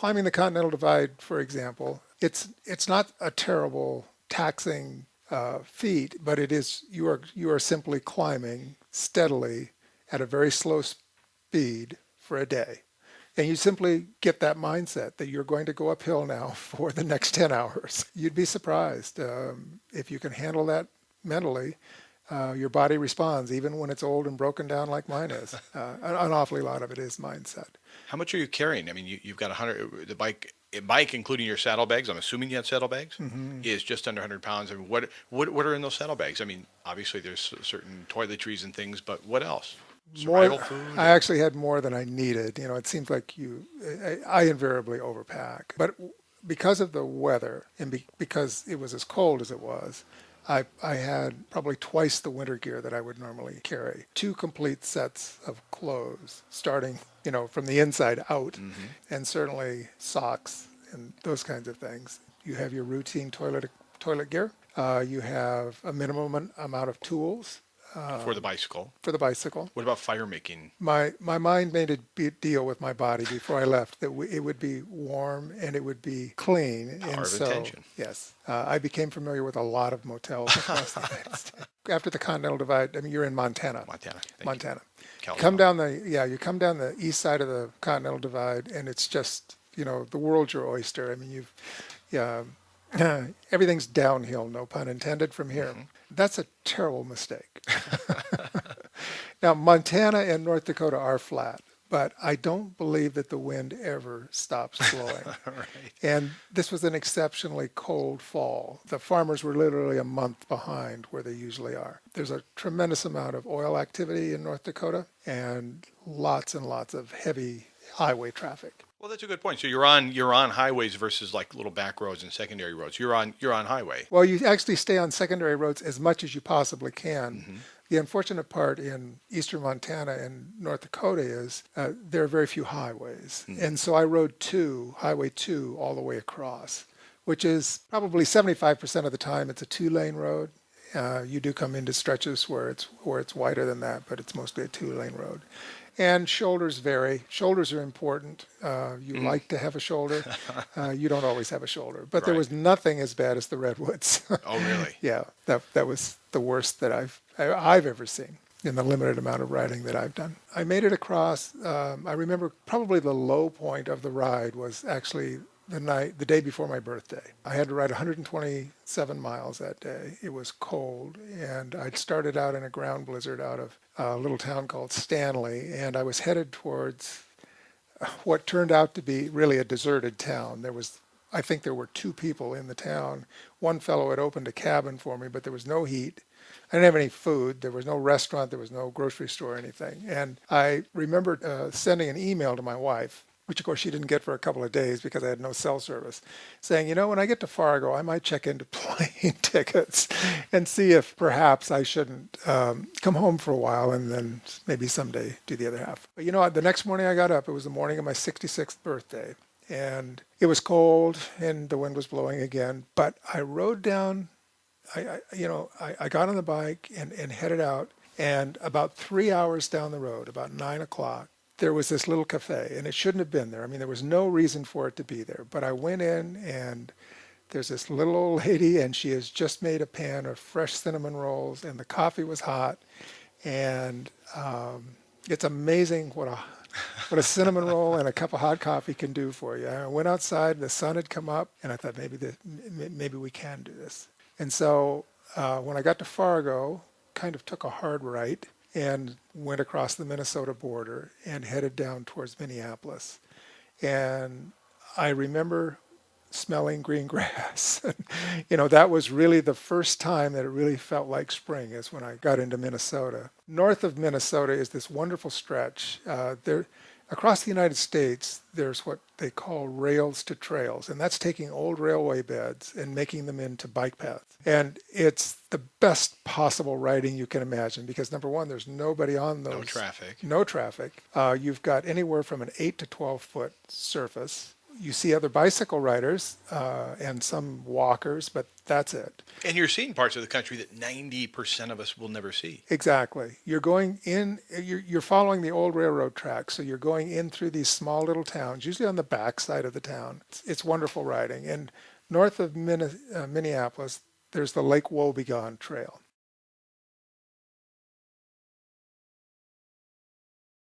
climbing the Continental Divide, for example, it's not a terrible taxing feat, but it is you are simply climbing steadily at a very slow speed for a day. And you simply get that mindset that you're going to go uphill now for the next 10 hours. You'd be surprised if you can handle that mentally. Your body responds, even when it's old and broken down like mine is. An awfully lot of it is mindset. How much are you carrying? I mean, you've got 100. The bike, including your saddlebags. I'm assuming you had saddlebags. Mm-hmm. Is just under 100 pounds. I mean, what are in those saddlebags? I mean, obviously there's certain toiletries and things, but what else? Survival More, food. I actually had more than I needed. It seems like I invariably overpack. But because of the weather and because it was as cold as it was, I had probably twice the winter gear that I would normally carry. 2 complete sets of clothes, starting, from the inside out, Mm-hmm. and certainly socks and those kinds of things. You have your routine toilet gear. You have a minimum amount of tools. For the bicycle. For the bicycle. What about fire making? My mind made a deal with my body before I left that it would be warm and it would be clean. Power and of so, intention. yes, I became familiar with a lot of motels across the United States. After the Continental Divide, I mean, you're in Montana. Montana. You come down you come down the east side of the Continental Divide, and it's just, the world's your oyster. I mean, everything's downhill, no pun intended, from here. Mm-hmm. That's a terrible mistake. Now, Montana and North Dakota are flat, but I don't believe that the wind ever stops blowing. Right. And this was an exceptionally cold fall. The farmers were literally a month behind where they usually are. There's a tremendous amount of oil activity in North Dakota and lots of heavy highway traffic. Well, that's a good point. So you're on highways versus like little back roads and secondary roads. You're on highway. Well, you actually stay on secondary roads as much as you possibly can. Mm-hmm. The unfortunate part in eastern Montana and North Dakota is there are very few highways. Mm-hmm. And so I rode Highway 2 all the way across, which is probably 75% of the time it's a 2-lane road. You do come into stretches where it's wider than that, but it's mostly a 2-lane road. And shoulders vary. Shoulders are important. You like to have a shoulder. You don't always have a shoulder. But there Right. was nothing as bad as the redwoods. Oh, really? Yeah, that was the worst that I've ever seen in the limited amount of riding that I've done. I made it across. I remember probably the low point of the ride was actually the day before my birthday. I had to ride 127 miles that day. It was cold, and I'd started out in a ground blizzard out of a little town called Stanley, and I was headed towards what turned out to be really a deserted town. I think there were 2 people in the town. One fellow had opened a cabin for me, but there was no heat. I didn't have any food. There was no restaurant. There was no grocery store or anything. And I remember sending an email to my wife, which of course she didn't get for a couple of days because I had no cell service, saying, when I get to Fargo, I might check into plane tickets and see if perhaps I shouldn't come home for a while and then maybe someday do the other half. But the next morning I got up. It was the morning of my 66th birthday, and it was cold and the wind was blowing again. But I rode down. I got on the bike and headed out, and about 3 hours down the road, about 9 o'clock, there was this little cafe, and it shouldn't have been there. I mean, there was no reason for it to be there. But I went in, and there's this little old lady, and she has just made a pan of fresh cinnamon rolls, and the coffee was hot. And it's amazing what a cinnamon roll and a cup of hot coffee can do for you. I went outside, the sun had come up, and I thought maybe we can do this. And so when I got to Fargo, kind of took a hard right and went across the Minnesota border and headed down towards Minneapolis. And I remember smelling green grass. That was really the first time that it really felt like spring, is when I got into Minnesota. North of Minnesota is this wonderful stretch. Across the United States, there's what they call rails to trails, and that's taking old railway beds and making them into bike paths. And it's the best possible riding you can imagine because, number one, there's nobody on those. No traffic. You've got anywhere from an 8 to 12 foot surface. you see other bicycle riders and some walkers, but that's it. And you're seeing parts of the country that 90% of us will never see. Exactly. You're going in, you're following the old railroad tracks. So you're going in through these small little towns, usually on the back side of the town. It's wonderful riding. And north of Minneapolis, there's the Lake Wobegon Trail.